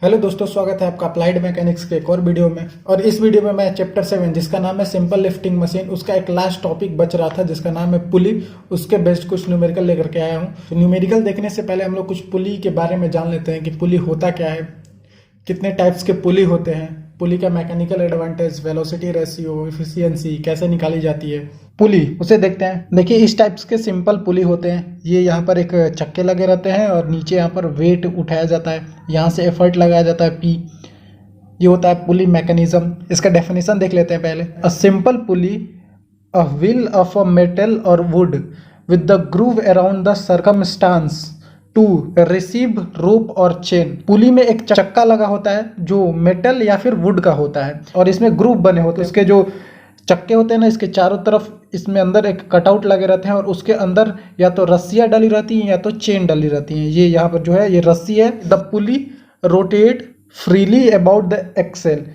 Hello दोस्तों, स्वागत है आपका अप्लाइड मैकेनिक्स के एक और वीडियो में। और इस वीडियो में मैं चैप्टर 7 जिसका नाम है सिंपल लिफ्टिंग मशीन, उसका एक लास्ट टॉपिक बच रहा था जिसका नाम है पुली। उसके बेस्ड कुछ न्यूमेरिकल लेकर के आया हूँ। तो न्यूमेरिकल देखने से पहले हम लोग कुछ पुली के बारे में जान लेते हैं कि पुली होता क्या है, कितने टाइप्स के पुली होते हैं, पुली का mechanical advantage, velocity ratio, efficiency कैसे निकाली जाती है। पुली उसे देखते हैं। देखिए, इस टाइप्स के सिंपल पुली होते हैं। ये यहाँ पर एक चक्के लगे रहते हैं और नीचे यहाँ पर वेट उठाया जाता है, यहाँ से एफर्ट लगाया जाता है पी। ये होता है पुली मैकेनिज्म। इसका डेफिनेशन देख लेते हैं पहले। A simple pulley, a wheel of a metal or wood with the groove around the circumstance to receive rope or chain. पुली में एक चक्का लगा होता है जो मेटल या फिर वुड का होता है और इसमें ग्रूव बने होते हैं। इसके जो चक्के होते हैं ना, इसके चारों तरफ इसमें अंदर एक कटआउट लगे रहते हैं और उसके अंदर या तो रस्सियाँ डली रहती हैं या तो चेन डली रहती हैं। ये यहाँ पर जो है ये रस्सी है। The pulley rotate freely about the axle.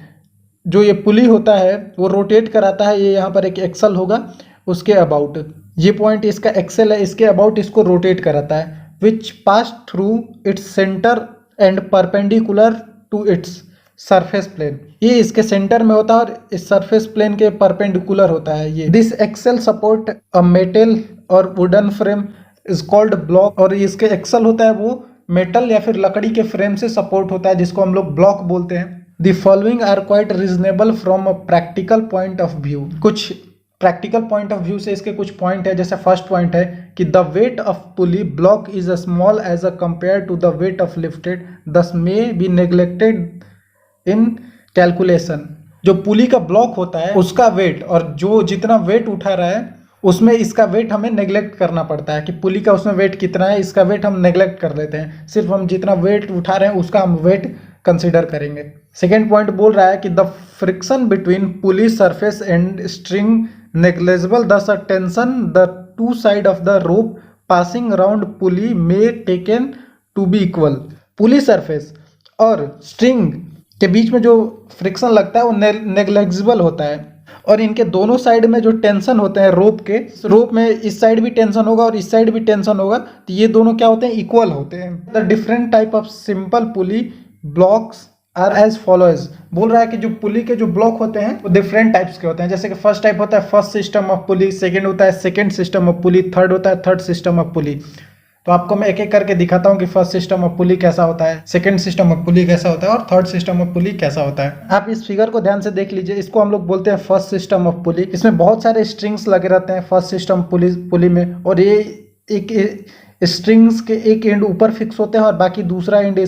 जो ये पुली होता है वो रोटेट कराता है। ये यहाँ पर एक एक्सल होगा, उसके अबाउट ये पॉइंट इसका एक्सेल है, इसके अबाउट इसको रोटेट कराता है। Which pass through its centre and perpendicular to its surface plane. ये इसके सेंटर में होता है और इस सरफेस प्लेन के परपेंडिकुलर होता है ये। This axle support a metal or wooden frame is called block. और इसके एक्सेल होता है वो मेटल या फिर लकड़ी के फ्रेम से सपोर्ट होता है जिसको हम लोग ब्लॉक बोलते हैं। The following are quite reasonable from a practical point of view. कुछ प्रैक्टिकल पॉइंट ऑफ व्यू से इसके कुछ पॉइंट है। जैसे फर्स्ट पॉइंट है कि the weight of pulley block is a small as a compare to the weight of lifted, thus may be neglected in calculation. जो pulley का ब्लॉक होता है उसका वेट और जो जितना वेट उठा रहा है उसमें इसका वेट हमें नेग्लेक्ट करना पड़ता है कि पुली का उसमें वेट कितना है, इसका वेट हम नेग्लेक्ट कर लेते हैं। सिर्फ हम जितना वेट उठा रहे हैं उसका हम वेट कंसिडर करेंगे। सेकेंड पॉइंट बोल रहा है कि the friction between pulley surface and string negligible, thus a tension the two side of the rope passing around pulley may taken to be equal. Pulley surface और string के बीच में जो फ्रिक्शन लगता है वो नेग्लेजिबल होता है और इनके दोनों साइड में जो टेंशन होते हैं रोप के, रोप में इस साइड भी टेंशन होगा और इस साइड भी टेंशन होगा, तो ये दोनों क्या होते हैं, इक्वल होते हैं। The different type of simple pulley blocks are as follows. बोल रहा है कि जो पुली के जो ब्लॉक होते हैं वो डिफरेंट टाइप्स के होते हैं। जैसे कि फर्स्ट टाइप होता है first system of pulley, second होता है second system of pulley, third होता है थर्ड सिस्टम ऑफ पुली। तो आपको मैं एक एक करके दिखाता हूँ कि फर्स्ट सिस्टम ऑफ पुली कैसा होता है, सेकंड सिस्टम ऑफ पुली कैसा होता है और थर्ड सिस्टम ऑफ पुली कैसा होता है। आप इस फिगर को ध्यान से देख लीजिए। इसको हम लोग बोलते हैं फर्स्ट सिस्टम ऑफ पुली। इसमें बहुत सारे स्ट्रिंग्स लगे रहते हैं फर्स्ट सिस्टम पुली में और ये एक स्ट्रिंग्स के एक एंड ऊपर फिक्स होते हैं और बाकी दूसरा एंड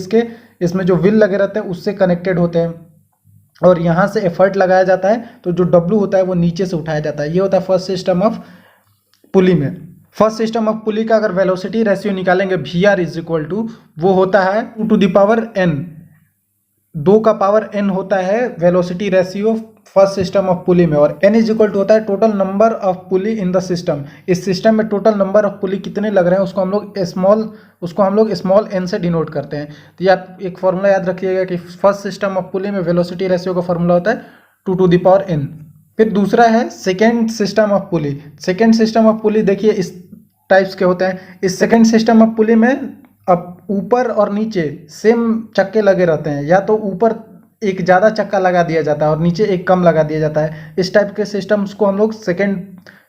इसमें जो व्हील लगे रहते हैं उससे कनेक्टेड होते हैं और यहाँ से एफर्ट लगाया जाता है तो जो डब्लू होता है वो नीचे से उठाया जाता है। ये होता है फर्स्ट सिस्टम ऑफ पुली में। फर्स्ट सिस्टम ऑफ पुली का अगर वेलोसिटी रेशियो निकालेंगे V R is equal to, वो होता है 2 टू द पावर n, 2 का पावर n होता है velocity ratio first system of pulley में। और n इज इक्वल टू होता है total number of pulley in the system. इस सिस्टम में टोटल नंबर ऑफ पुली कितने लग रहे हैं उसको हम लोग स्मॉल n से डिनोट करते हैं। तो ये आप एक फॉर्मूला याद रखिएगा कि फर्स्ट सिस्टम ऑफ पुली में वेलोसिटी रेशियो का फॉर्मूला होता है 2 टू द पावर n। फिर दूसरा है second system of pulley. Second system of पुली देखिए इस टाइप्स के होते हैं। इस सेकेंड सिस्टम ऑफ पुली में अब ऊपर और नीचे सेम चक्के लगे रहते हैं, या तो ऊपर एक ज़्यादा चक्का लगा दिया जाता है और नीचे एक कम लगा दिया जाता है। इस टाइप के सिस्टम्स को हम लोग सेकेंड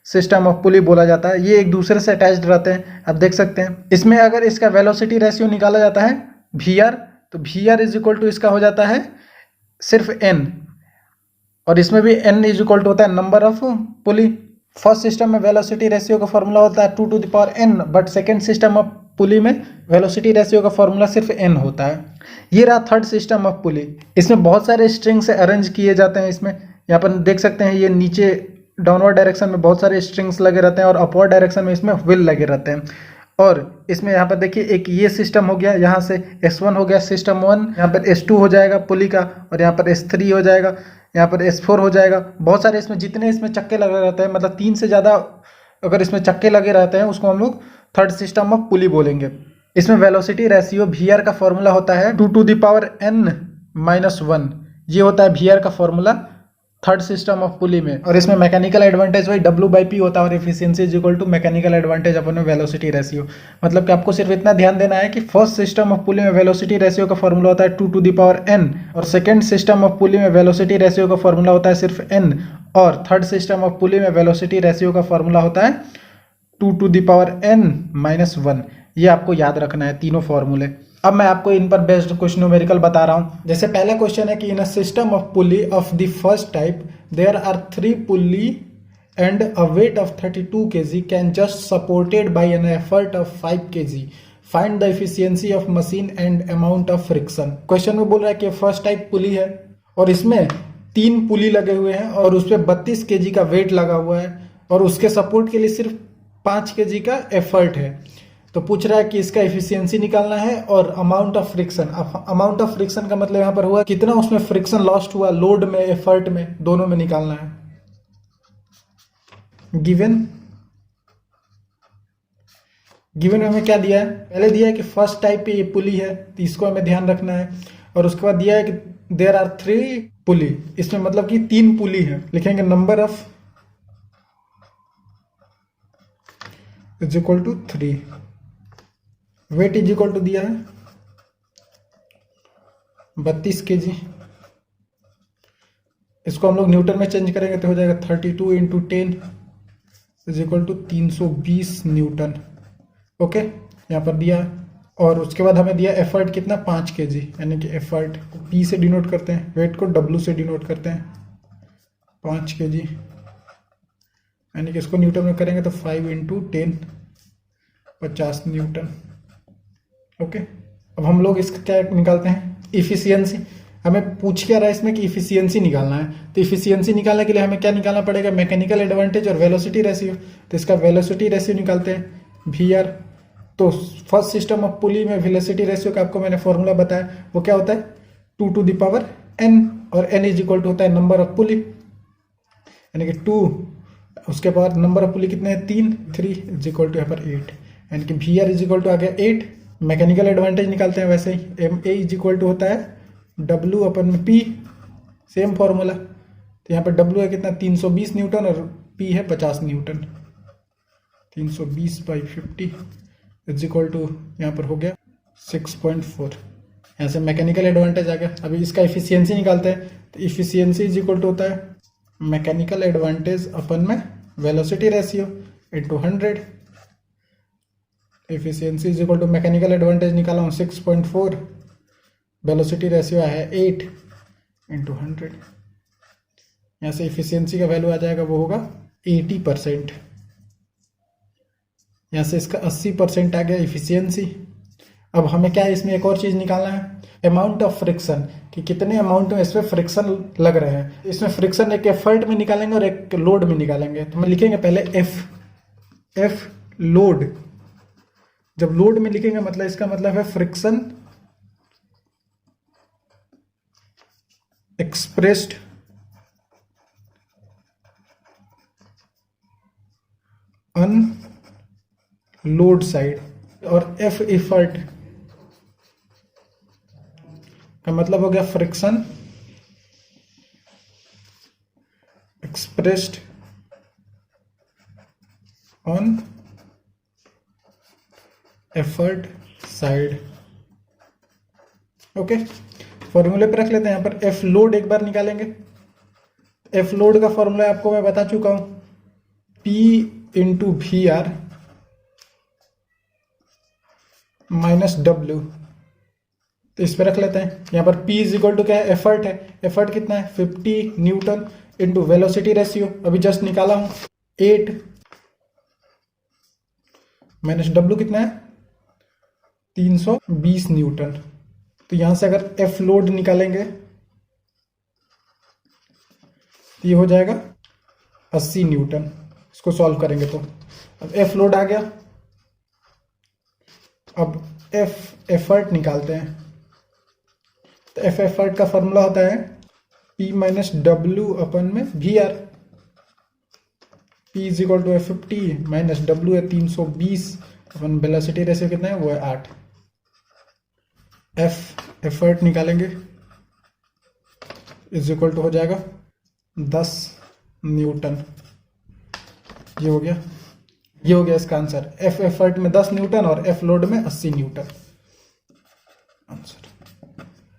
सिस्टम ऑफ पुली बोला जाता है। ये एक दूसरे से अटैच्ड रहते हैं, आप देख सकते हैं। इसमें अगर इसका वेलोसिटी रेशियो निकाला जाता है वी आर, तो V R is equal to इसका हो जाता है सिर्फ n और इसमें भी n इज इक्वल टू होता है number of pulley. First system में वेलोसिटी रेशियो का फॉर्मूला होता है 2 to the power n, but second system of pulley में वेलोसिटी रेशियो का फॉर्मूला सिर्फ n होता है। ये रहा थर्ड सिस्टम ऑफ पुली। इसमें बहुत सारे स्ट्रिंग से अरेंज किए जाते हैं। इसमें यहाँ पर देख सकते हैं ये नीचे डाउनवर्ड डायरेक्शन में बहुत सारे स्ट्रिंग्स लगे रहते हैं और अपवर्ड डायरेक्शन में इसमें व्हील लगे रहते हैं। और इसमें यहाँ पर देखिए एक ये सिस्टम हो गया, यहाँ से S1 हो गया सिस्टम 1, यहाँ पर S2 हो जाएगा पुली का और यहाँ पर S3 हो जाएगा, यहाँ पर S4 हो जाएगा। बहुत सारे इसमें जितने इसमें चक्के लगे रहते हैं, मतलब 3 से ज़्यादा अगर इसमें चक्के लगे रहते हैं उसको हम लोग थर्ड सिस्टम ऑफ पुली बोलेंगे। इसमें वेलोसिटी रेशियो वी आर का फॉर्मूला होता है 2 to the power n minus 1। ये होता है वी आर का formula third system of pulley में, और इसमें मैकेनिकल एडवांटेज वही W/P होता है और efficiency is equal to mechanical advantage upon velocity ratio. मतलब कि आपको सिर्फ इतना ध्यान देना है कि फर्स्ट सिस्टम ऑफ पुली में वेलोसिटी रेशियो का फॉर्मूला होता है 2⁴n, और सेकंड सिस्टम ऑफ पुली में वेलोसिटी रेशियो का फॉर्मूला होता है सिर्फ n, और थर्ड सिस्टम ऑफ पुली में वेलोसिटी रेशियो का फॉर्मूला होता है 2⁻n-1। ये आपको याद रखना है तीनों फॉर्मूले। अब मैं आपको इन पर बेस्ड कुछ न्यूमेरिकल बता रहा हूं। जैसे पहला क्वेश्चन है कि in a system of pulley of the first type there are 3 pulley and a weight of 32 kg can just supported by an effort of 5 kg, find the efficiency of machine and amount of friction. Question में बोल रहा है कि first type पुली है और इसमें 3 पुली लगे हुए हैं और उस पर 32 kg का वेट लगा हुआ है और उसके सपोर्ट के लिए सिर्फ 5 kg का एफर्ट है। तो पूछ रहा है कि इसका एफिशिएंसी निकालना है और amount of friction. Amount of friction का मतलब यहां पर हुआ कितना उसमें फ्रिक्शन लॉस्ट हुआ, लोड में एफर्ट में, दोनों में निकालना है। गिवन हमें क्या दिया है, पहले दिया है कि फर्स्ट टाइप पे ये पुली है तो इसको हमें ध्यान रखना है, और उसके बाद दिया है कि देयर आर 3 पुली, इसमें मतलब कि 3 पुली है। लिखेंगे number of is equal to 3, weight is equal to दिया है 32 kg। इसको हम लोग न्यूटन में चेंज करेंगे तो हो जाएगा 32 × 10 is equal to 320 newton. Okay, यहाँ पर दिया। और उसके बाद हमें दिया एफर्ट कितना, 5 kg, यानी कि एफर्ट को P से डिनोट करते हैं, वेट को W से डिनोट करते हैं। 5 kg यानी कि इसको न्यूटन में करेंगे तो 5 × 10 50 न्यूटन। ओके, अब हम लोग इसका क्या निकालते हैं, इफिशियंसी। हमें पूछ क्या रहा है इसमें कि इफिशियंसी निकालना है, तो इफिशियंसी निकालने के लिए हमें क्या निकालना पड़ेगा, मैकेनिकल एडवांटेज और वेलोसिटी रेशियो। तो इसका वेलोसिटी रेशियो निकालते हैं VR। तो फर्स्ट सिस्टम ऑफ पुली में वेलोसिटी रेशियो का आपको मैंने फॉर्मूला बताया, वो क्या होता है 2⁻n, और n इज इक्वल टू होता है नंबर ऑफ पुली, यानी कि 2, उसके बाद नंबर ऑफ पुली कितने हैं 3 इज इक्वल टू यहाँ पर 8, यानी कि VR इज इक्वल टू आ गया 8। मैकेनिकल एडवांटेज निकालते हैं वैसे ही, MA इज इक्वल टू होता है W/P, सेम फॉर्मूला। तो यहाँ पर W है कितना 320 न्यूटन और P है 50 न्यूटन। 320/50 इज इक्वल टू यहाँ पर हो गया 6.4। यहाँ से मैकेनिकल एडवांटेज आ गया। अभी इसका इफिशियंसी निकालते हैं, तो इफिशियंसी इज इक्वल टू होता है मैकेनिकल एडवांटेज अपन में velocity ratio into 100। Efficiency is equal to mechanical advantage निकाला हूँ 6.4, वेलोसिटी रेशियो है 8 × 100। यहाँ से एफिशिएंसी का वैल्यू आ जाएगा, वो होगा 80%। यहाँ से इसका 80% आ गया एफिशिएंसी। अब हमें क्या है, इसमें एक और चीज़ निकालना है, अमाउंट ऑफ फ्रिक्शन, कि कितने अमाउंट में इसमें फ्रिक्शन लग रहे हैं। इसमें फ्रिक्शन एक एफर्ट में निकालेंगे और एक लोड में निकालेंगे। तो हम लिखेंगे पहले एफ लोड। जब लोड में लिखेंगे मतलब इसका मतलब है friction expressed on load side, और एफ एफर्ट का मतलब हो गया friction expressed on effort side. Okay, फॉर्मूले पे रख लेते हैं। यहाँ पर एफ लोड एक बार निकालेंगे। एफ लोड का फॉर्मूला आपको मैं बता चुका हूं, P × VR - W। तो इस पे रख लेते हैं। यहाँ पर P इज इक्वल टू क्या है, एफर्ट है। एफर्ट कितना है 50 न्यूटन इंटू वेलोसिटी रेशियो, अभी जस्ट निकाला हूं 8 - W कितना है 320 न्यूटन। तो यहां से अगर एफ लोड निकालेंगे तो ये हो जाएगा 80 न्यूटन। इसको सॉल्व करेंगे तो अब एफ लोड आ गया। अब एफ एफर्ट निकालते हैं। तो एफ एफर्ट का फॉर्मूला होता है P - W अपन में VR। P is equal to 50 - W है 320 अपन वेलोसिटी रेशियो कितना है, वो है 8। एफ एफर्ट निकालेंगे इज इक्वल टू हो जाएगा 10 न्यूटन। ये हो गया, ये हो गया इसका आंसर। एफ एफर्ट में 10 न्यूटन और एफ लोड में 80 न्यूटन आंसर।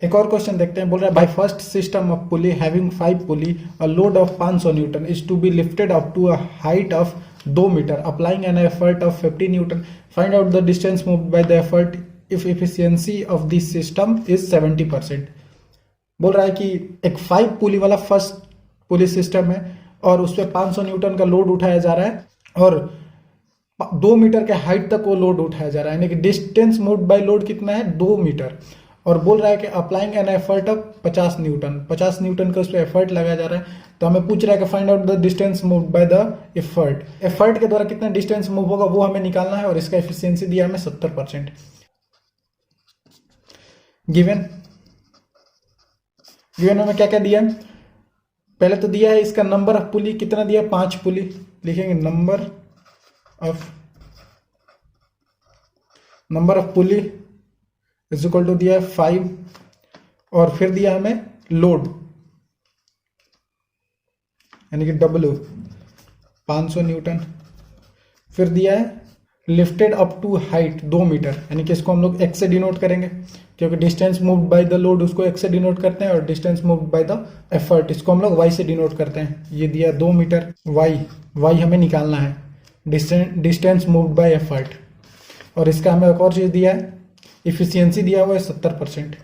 एक और क्वेश्चन देखते हैं, बोल रहा है by first system of pulley having 5 pulley a load of 500 newton is to be lifted up to a height of 2 metre applying an effort of 50 newton, find out the distance moved by the effort if efficiency of this system is 70%। बोल रहा है कि एक 5 पुली वाला first पुली system है और उस पर 500 न्यूटन का लोड उठाया जा रहा है और 2 मीटर के हाइट तक वो लोड उठाया जा रहा है, यानी कि डिस्टेंस मूव्ड बाय लोड कितना है 2 मीटर। और बोल रहा है कि applying an effort of 50 Newton, 50 Newton का उस पर एफर्ट लगाया जा रहा है। तो हमें पूछ रहा है कि find out the distance moved by the effort. Effort के द्वारा कितना डिस्टेंस मूव होगा वो हमें निकालना है और इसका एफिशिएंसी दिया हमें 70%। गिवन में क्या क्या दिया है, पहले तो दिया है इसका नंबर ऑफ पुली, कितना दिया है 5 पुली, लिखेंगे number of pulley is equal to दिया है 5 और फिर दिया हमें लोड यानी कि W 500 न्यूटन, फिर दिया है lifted up to height 2 metre, यानी कि इसको हम लोग x से डिनोट करेंगे क्योंकि distance moved by the load उसको x से डिनोट करते हैं और distance moved by the effort इसको हम लोग y से डिनोट करते हैं। ये दिया 2 मीटर, y हमें निकालना है, डिस्टेंस मूव्ड बाय एफर्ट। और इसका हमें एक और चीज दिया है, इफिशियंसी दिया हुआ है 70%,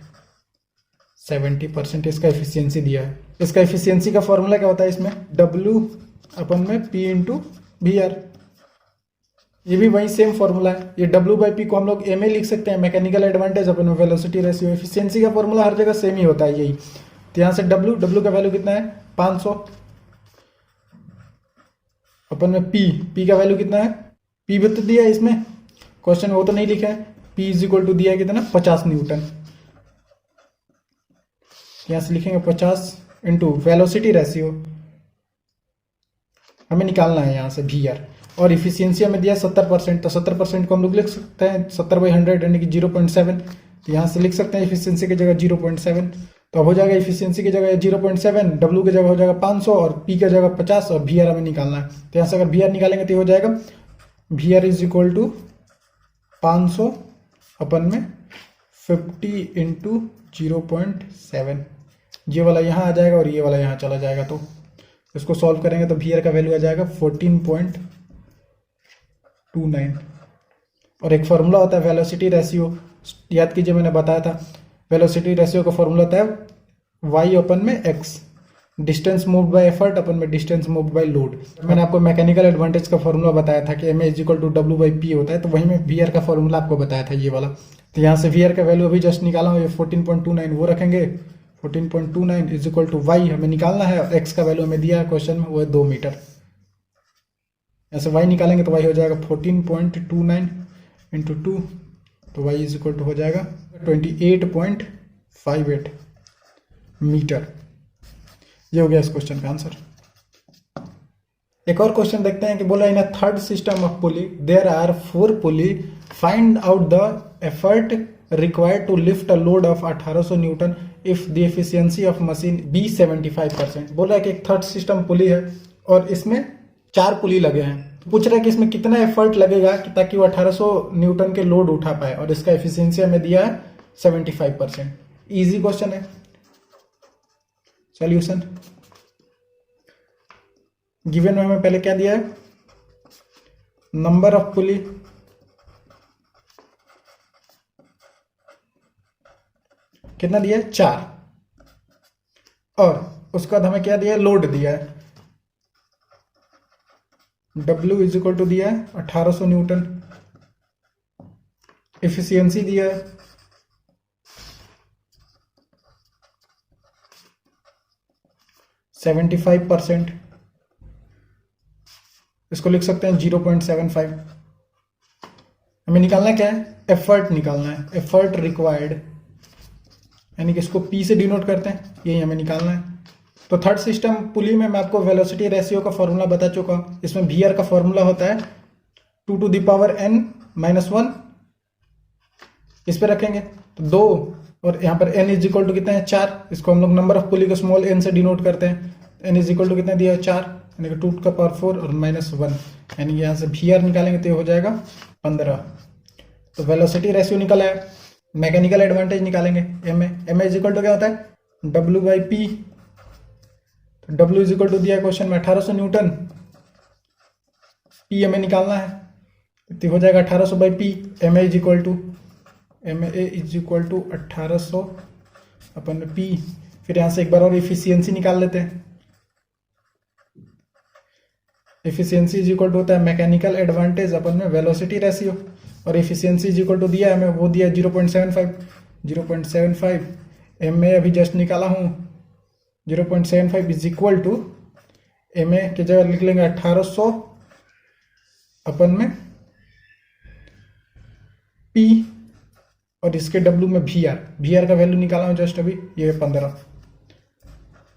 70% इसका इफिशियंसी दिया है। इसका इफिशियंसी का फॉर्मूला क्या होता है, इसमें W अपन में P इंटू VR, ये भी वही सेम फॉर्मूला है। ये W/P को हम लोग M लिख सकते हैं, मैकेनिकल एडवांटेज अपन में वेलोसिटी रेशियो। इफिशियंसी का फॉर्मूला हर जगह सेम ही होता है यही। तो यहाँ से W का वैल्यू कितना है 500, अपन में P का वैल्यू कितना है, P भी तो दिया है इसमें क्वेश्चन में, वो तो नहीं लिखा है। P इज इक्वल टू दिया है कितना 50 न्यूटन, यहां से लिखेंगे 50 इंटू वेलोसिटी रेशियो हमें निकालना है यहाँ से VR, और इफिशियंसी हमें दिया 70%, तो 70% को हम लोग लिख सकते हैं 70/100 यानी कि 0.7। तो यहाँ से लिख सकते हैं इफिशियंसी की जगह 0.7, तो अब हो जाएगा इफिशियंसी की जगह 0.7, W की जगह हो जाएगा 500 और P की जगह 50 और VR हमें निकालना है। तो यहाँ से अगर VR निकालेंगे तो हो जाएगा VR इज इक्वल टू 500 अपन में 50 इंटू 0.7, ये वाला यहाँ आ जाएगा और ये वाला यहाँ चला जाएगा। तो इसको सॉल्व करेंगे तो VR का वैल्यू आ जाएगा 14.29। और एक फॉर्मूला होता है वेलोसिटी रेशियो, याद कीजिए मैंने बताया था वेलोसिटी रेशियो का फॉर्मूला होता है y अपन में x, distance moved by effort अपन में डिस्टेंस मूव्ड बाय लोड। मैंने आपको मैकेनिकल एडवांटेज का फॉर्मूला बताया था कि ma is equal to W/P होता है, तो वही में VR का फॉर्मूला आपको बताया था ये वाला। तो यहाँ से VR का वैल्यू अभी जस्ट निकाला हूँ, ये 14.29 वो रखेंगे, 14.29 इज इक्वल टू y हमें निकालना है और x का वैल्यू हमें दिया है क्वेश्चन में, वो है 2 मीटर। ऐसे y निकालेंगे तो y हो जाएगा 14.29 इंटू 2, तो y इज इक्वल टू हो जाएगा 28.58 मीटर। ये हो गया इस क्वेश्चन का आंसर। एक और क्वेश्चन देखते हैं कि बोला in a third system of pulley there are 4 pulley, find out the effort required to lift a load of 1800 newton if the efficiency of machine be 75%। बोल रहा है कि एक थर्ड सिस्टम पुली है और इसमें 4 पुली लगे हैं, पूछ रहा है कि इसमें कितना एफर्ट लगेगा कि ताकि वो 1800 न्यूटन के लोड उठा पाए, और इसका एफिशिएंसी हमें दिया है 75%। इजी क्वेश्चन है। सॉल्यूशन गिवन में हमें पहले क्या दिया है, नंबर ऑफ पुली, कितना दिया है 4, और उसके बाद हमें क्या दिया है, लोड दिया है W इज इक्वल टू दिया है 1800 न्यूटन, एफिशिएंसी दिया है 75%, इसको लिख सकते हैं 0.75। हमें निकालना क्या है, एफर्ट निकालना है, एफर्ट रिक्वायर्ड, यानी कि इसको P से डिनोट करते हैं, यही हमें निकालना है। तो थर्ड सिस्टम पुली में मैं आपको वेलोसिटी रेशियो का फॉर्मूला बता चुका हूं, इसमें VR का फॉर्मूला होता है 2 to the power n-1, इस पे रखेंगे तो 2, और यहाँ पर n इज इक्वल टू कितना है 4, इसको हम लोग नंबर ऑफ पुली को स्मॉल n से डिनोट करते हैं, n इज इक्वल टू कितना दिया है 4, यानी कि 2 का पावर 4 और -1, यानी यहाँ से वी आर निकालेंगे तो ये हो जाएगा 15। तो वेलोसिटी रेशियो निकला है। मैकेनिकल एडवांटेज निकालेंगे एम इज इक्वल टू क्या होता है W/P। तो W इज इक्वल टू दिया है क्वेश्चन में 1800 न्यूटन, P हमें निकालना है तो हो जाएगा 1800/P। M A is equal to 1800 upon में P। फिर यहाँ से एक बार और इफिशियंसी निकाल लेते हैं। इफिशियंसी इज इक्वल टू होता है मैकेनिकल एडवांटेज अपन में वेलोसिटी रेशियो, और इफिशियंसी इज इक्वल टू दिया है हमें, वो दिया 0.75। एम ए अभी जस्ट निकाला हूँ 0.75 is equal to M A की जगह लिख लेंगे 1800 अपन में P और इसके W में वी आर का वैल्यू निकाला हूँ जस्ट अभी, ये 15,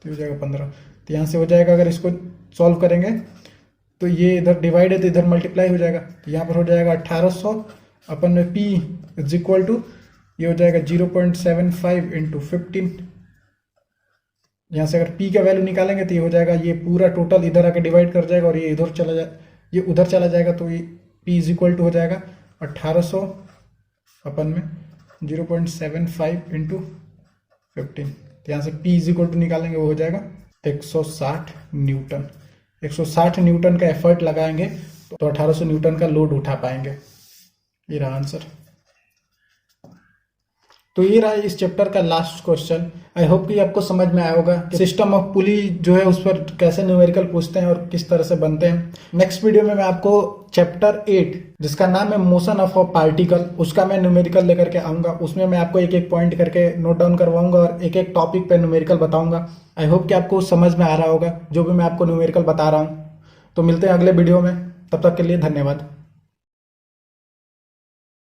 तो हो जाएगा 15। तो यहाँ से हो जाएगा, अगर इसको सॉल्व करेंगे तो ये इधर डिवाइड है तो इधर मल्टीप्लाई हो जाएगा, तो यहाँ पर हो जाएगा 1800 अपन में P इज इक्वल टू ये हो जाएगा 0.75 इंटू 15। यहाँ से अगर P का वैल्यू निकालेंगे तो ये हो जाएगा, ये पूरा टोटल इधर आके डिवाइड कर जाएगा और ये इधर चला जाए, ये उधर चला जाएगा, तो ये P इज इक्वल टू हो जाएगा 1800 अपन में 0.75 इंटू 15। तो यहाँ से P इज इक्वल टू निकालेंगे, वो हो जाएगा 160 न्यूटन। 160 न्यूटन का एफर्ट लगाएंगे तो 1800 न्यूटन का लोड उठा पाएंगे। ये रहा आंसर। तो ये रहा इस चैप्टर का लास्ट क्वेश्चन। आई होप कि आपको समझ में आया होगा कि सिस्टम ऑफ पुली जो है उस पर कैसे न्यूमेरिकल पूछते हैं और किस तरह से बनते हैं। नेक्स्ट वीडियो में मैं आपको चैप्टर 8 जिसका नाम है मोशन ऑफ अ पार्टिकल, उसका मैं न्यूमेरिकल लेकर के आऊंगा। उसमें मैं आपको एक एक पॉइंट करके नोट डाउन करवाऊंगा और एक एक टॉपिक पे न्यूमेरिकल बताऊंगा। आई होप कि आपको समझ में आ रहा होगा जो भी मैं आपको न्यूमेरिकल बता रहा हूँ। तो मिलते हैं अगले वीडियो में, तब तक के लिए धन्यवाद।